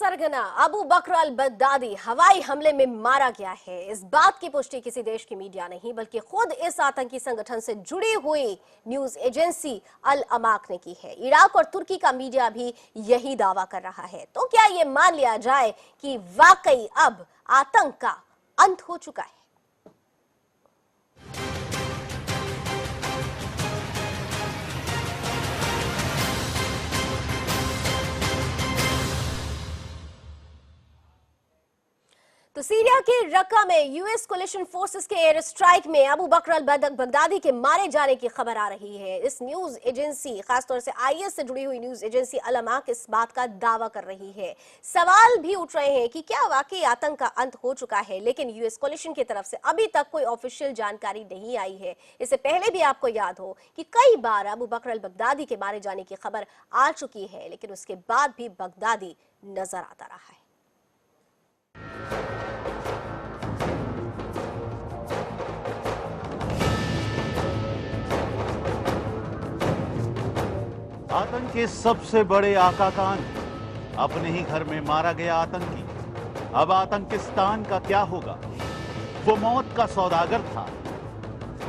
सरगना अबू बकर al Baghdadi हवाई हमले में मारा गया है। इस बात की पुष्टि किसी देश की मीडिया नहीं बल्कि खुद इस आतंकी संगठन से जुड़ी हुई न्यूज एजेंसी अल अमाक ने की है। इराक और तुर्की का मीडिया भी यही दावा कर रहा है। तो क्या ये मान लिया जाए कि वाकई अब आतंक का अंत हो चुका है? तो सीरिया के रक्का में यूएस कोलिशन फोर्सेस के एयर स्ट्राइक में अबू बकर अल बगदादी के मारे जाने की खबर आ रही है। इस न्यूज एजेंसी, खासतौर से आईएस से जुड़ी हुई न्यूज एजेंसी अल अमाक इस बात का दावा कर रही है। सवाल भी उठ रहे हैं कि क्या वाकई आतंक का अंत हो चुका है, लेकिन यूएस कोलिशन की तरफ से अभी तक कोई ऑफिशियल जानकारी नहीं आई है। इससे पहले भी आपको याद हो कि कई बार अबू बकर अल बगदादी के मारे जाने की खबर आ चुकी है, लेकिन उसके बाद भी बगदादी नजर आता रहा है। आतंक के सबसे बड़े आका का अंत, अपने ही घर में मारा गया आतंकी। अब आतंकिस्तान का क्या होगा? वो मौत का सौदागर था,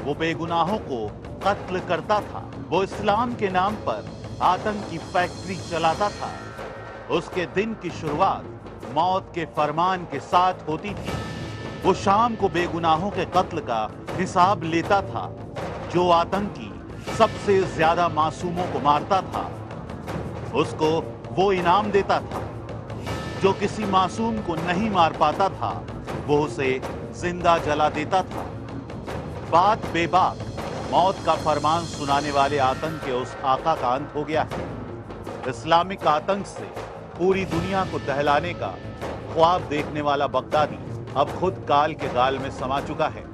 वो बेगुनाहों को कत्ल करता था, वो इस्लाम के नाम पर आतंक की फैक्ट्री चलाता था। उसके दिन की शुरुआत मौत के फरमान के साथ होती थी। वो शाम को बेगुनाहों के कत्ल का हिसाब लेता था। जो आतंकी सबसे ज्यादा मासूमों को मारता था, उसको वो इनाम देता था। जो किसी मासूम को नहीं मार पाता था, वो उसे जिंदा जला देता था। बात बेबाक, मौत का फरमान सुनाने वाले आतंक के उस आका का अंत हो गया है। इस्लामिक आतंक से पूरी दुनिया को दहलाने का ख्वाब देखने वाला बगदादी अब खुद काल के गाल में समा चुका है।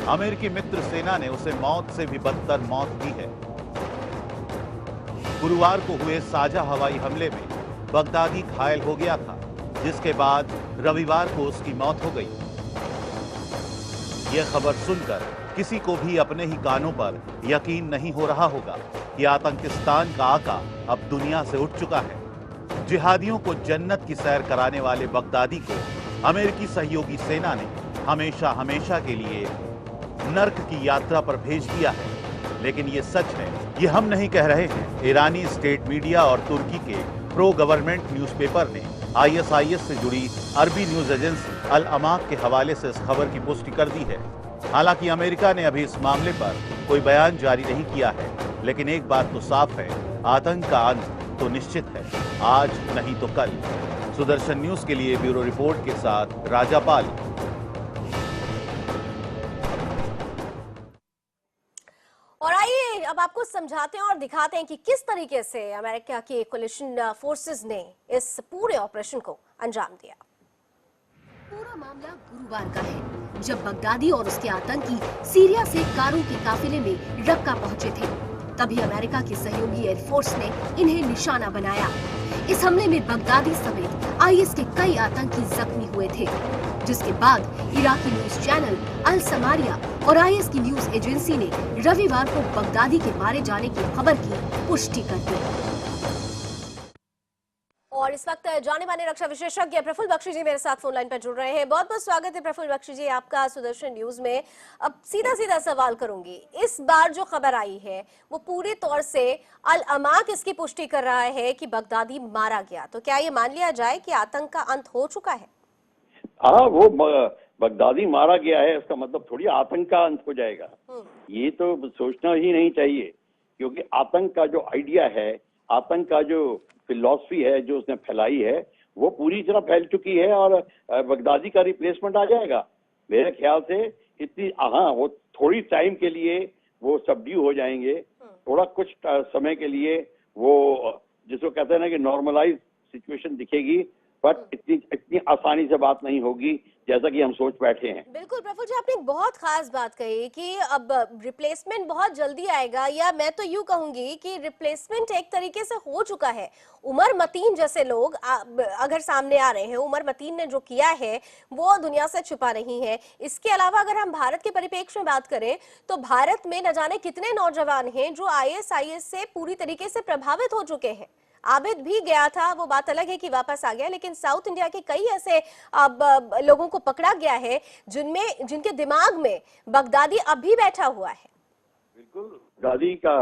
अमेरिकी मित्र सेना ने उसे मौत से भी बदतर मौत दी है। गुरुवार को हुए साझा हवाई हमले में बगदादी घायल हो गया था, जिसके बाद रविवार को उसकी मौत हो गई। यह खबर सुनकर किसी को भी अपने ही कानों पर यकीन नहीं हो रहा होगा कि आतंकिस्तान का आका अब दुनिया से उठ चुका है। जिहादियों को जन्नत की सैर कराने वाले बगदादी को अमेरिकी सहयोगी सेना ने हमेशा हमेशा के लिए नर्क की यात्रा पर भेज दिया है। लेकिन ये सच है, ये हम नहीं कह रहे हैं। ईरानी स्टेट मीडिया और तुर्की के प्रो गवर्नमेंट न्यूज़पेपर ने आईएसआईएस से जुड़ी अरबी न्यूज एजेंसी अल अमाक के हवाले से इस खबर की पुष्टि कर दी है। हालांकि अमेरिका ने अभी इस मामले पर कोई बयान जारी नहीं किया है, लेकिन एक बात तो साफ है, आतंक का अंत तो निश्चित है, आज नहीं तो कल। सुदर्शन न्यूज के लिए ब्यूरो रिपोर्ट के साथ राजापाल। और आइए अब आपको समझाते हैं और दिखाते हैं कि किस तरीके से अमेरिका की कोलिशन फोर्सेस ने इस पूरे ऑपरेशन को अंजाम दिया। पूरा मामला गुरुवार का है, जब बगदादी और उसके आतंकी सीरिया से कारों के काफिले में रक्का पहुंचे थे। तभी अमेरिका की सहयोगी एयरफोर्स ने इन्हें निशाना बनाया। इस हमले में बगदादी समेत आईएस के कई आतंकी जख्मी हुए थे, जिसके बाद इराकी न्यूज चैनल अल समारिया और आईएस की न्यूज एजेंसी ने रविवार को बगदादी के मारे जाने की खबर की पुष्टि कर दी। और इस वक्त जाने माने रक्षा विशेषज्ञ प्रफुल्ल बख्शी जी मेरे साथ फोन लाइन पर जुड़ रहे हैं। बहुत बहुत स्वागत है प्रफुल्ल बख्शी जी आपका सुदर्शन न्यूज में। अब सीधा सीधा सवाल करूंगी, इस बार जो खबर आई है वो पूरी तौर से अल अमाक इसकी पुष्टि कर रहा है कि बगदादी मारा गया, तो क्या ये मान लिया जाए कि आतंक का अंत हो चुका है? हाँ, वो बगदादी मारा गया है, इसका मतलब थोड़ी आतंक का अंत हो जाएगा। ये तो सोचना ही नहीं चाहिए, क्योंकि आतंक का जो आइडिया है, आतंक का जो फिलॉसफी है जो उसने फैलाई है, वो पूरी तरह फैल चुकी है और बगदादी का रिप्लेसमेंट आ जाएगा मेरे ख्याल से। इतनी हाँ, वो थोड़ी टाइम के लिए वो सबड्यू हो जाएंगे, थोड़ा कुछ समय के लिए वो जिसको कहते हैं ना कि नॉर्मलाइज सिचुएशन दिखेगी, बट इतनी आसानी से बात नहीं होगी जैसा कि हम सोच बैठे हैं। बिल्कुल प्रफुल्ल जी, आपने एक बहुत खास बात कही कि अब रिप्लेसमेंट बहुत जल्दी आएगा, या मैं तो यूं कहूंगी कि रिप्लेसमेंट एक तरीके से हो चुका है। उमर मतीन जैसे लोग अगर सामने आ रहे हैं, उमर मतीन ने जो किया है वो दुनिया से छुपा नहीं है। इसके अलावा अगर हम भारत के परिप्रेक्ष्य में बात करें तो भारत में न जाने कितने नौजवान हैं जो आईएसआईएस से पूरी तरीके से प्रभावित हो चुके हैं। आबिद भी गया था, वो बात अलग है कि वापस आ गया, लेकिन साउथ इंडिया के कई ऐसे लोगों को पकड़ा गया है जिनके दिमाग में बगदादी अब भी बैठा हुआ है। बिल्कुल, बगदादी का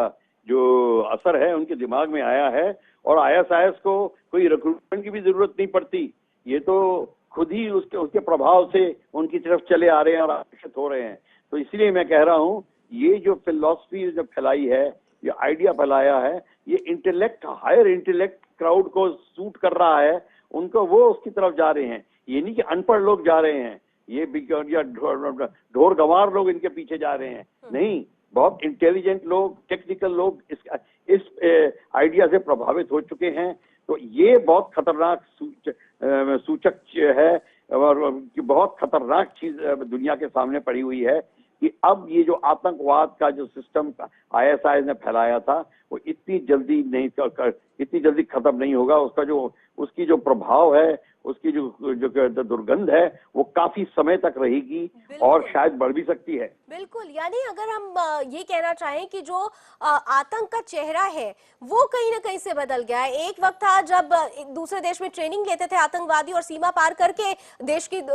जो असर है उनके दिमाग में आया है, और आईएसआईएस को कोई रिक्रूटमेंट की भी जरूरत नहीं पड़ती। ये तो खुद ही उसके प्रभाव से उनकी तरफ चले आ रहे हैं और आकर्षित हो रहे हैं। तो इसलिए मैं कह रहा हूँ, ये जो फिलॉसफी जो फैलाई है, ये आइडिया फैलाया है, ये इंटेलेक्ट, हायर इंटेलेक्ट क्राउड को सूट कर रहा है, उनको वो उसकी तरफ जा रहे हैं। ये नहीं कि अनपढ़ लोग जा रहे हैं, ये या ढोर गंवार लोग इनके पीछे जा रहे हैं, नहीं, बहुत इंटेलिजेंट लोग, टेक्निकल लोग इस आइडिया से प्रभावित हो चुके हैं। तो ये बहुत खतरनाक सूचक है, और बहुत खतरनाक चीज दुनिया के सामने पड़ी हुई है कि अब ये जो आतंकवाद का जो सिस्टम आईएसआई ने फैलाया था, वो इतनी जल्दी खत्म नहीं होगा। उसकी जो प्रभाव है, उसकी जो दुर्गंध है, वो काफी समय तक रहेगी और शायद बढ़ भी सकती है। बिल्कुल, यानी अगर हम ये कहना चाहें कि जो आतंक का चेहरा है वो कहीं ना कहीं से बदल गया है। एक वक्त था जब दूसरे देश में ट्रेनिंग लेते थे आतंकवादी और सीमा पार करके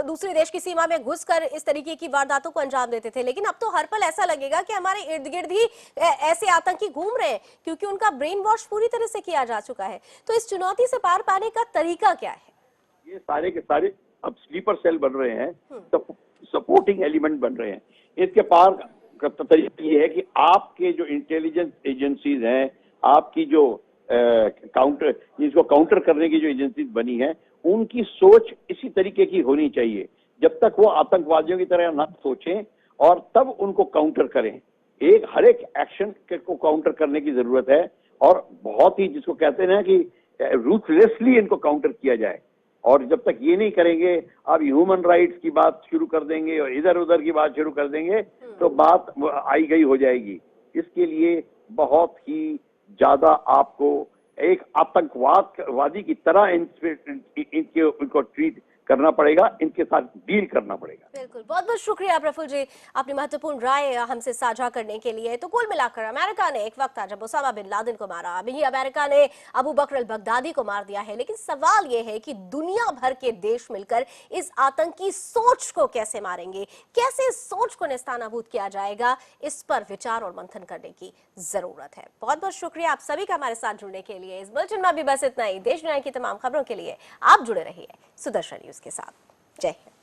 दूसरे देश की सीमा में घुसकर इस तरीके की वारदातों को अंजाम देते थे, लेकिन अब तो हर पल ऐसा लगेगा कि हमारे इर्द गिर्द ही ऐसे आतंकी घूम रहे हैं, क्योंकि उनका ब्रेन वॉश पूरी तरह से किया जा चुका है। तो इस चुनौती से पार पाने का तरीका क्या है? ये सारे के सारे अब स्लीपर सेल बन रहे हैं, सपोर्टिंग एलिमेंट बन रहे हैं। इसके पार का तरीका ये है कि आपके जो इंटेलिजेंस एजेंसीज हैं, आपकी जो इसको काउंटर करने की जो एजेंसीज बनी है, उनकी सोच इसी तरीके की होनी चाहिए। जब तक वो आतंकवादियों की तरह ना सोचें और तब उनको काउंटर करें। हर एक एक्शन को काउंटर करने की जरूरत है, और बहुत ही, जिसको कहते हैं ना कि रूथलेसली इनको काउंटर किया जाए। और जब तक ये नहीं करेंगे, आप ह्यूमन राइट्स की बात शुरू कर देंगे और इधर उधर की बात शुरू कर देंगे, तो बात आई गई हो जाएगी। इसके लिए बहुत ही ज्यादा आपको एक आतंकवादी की तरह इनको ट्रीट करना पड़ेगा, इनके साथ डील करना पड़ेगा। बिल्कुल, बहुत बहुत शुक्रिया प्रफुल्ल जी, अपनी महत्वपूर्ण राय हमसे साझा करने के लिए। तो कुल मिलाकर अमेरिका ने, एक वक्त था जब ओसामा बिन लादेन को मारा, अभी अमेरिका ने अबू बकर अल बगदादी को मार दिया है, लेकिन सवाल यह है कि दुनिया भर के देश मिलकर इस आतंकी सोच को कैसे मारेंगे, कैसे इस सोच को नेस्तानाबूद किया जाएगा, इस पर विचार और मंथन करने की जरूरत है। बहुत बहुत शुक्रिया आप सभी का हमारे साथ जुड़ने के लिए। इस बुलेटिन में भी बस इतना ही। देश दुनिया की तमाम खबरों के लिए आप जुड़े रहिए सुदर्शन न्यूज के साथ। जय हिंद।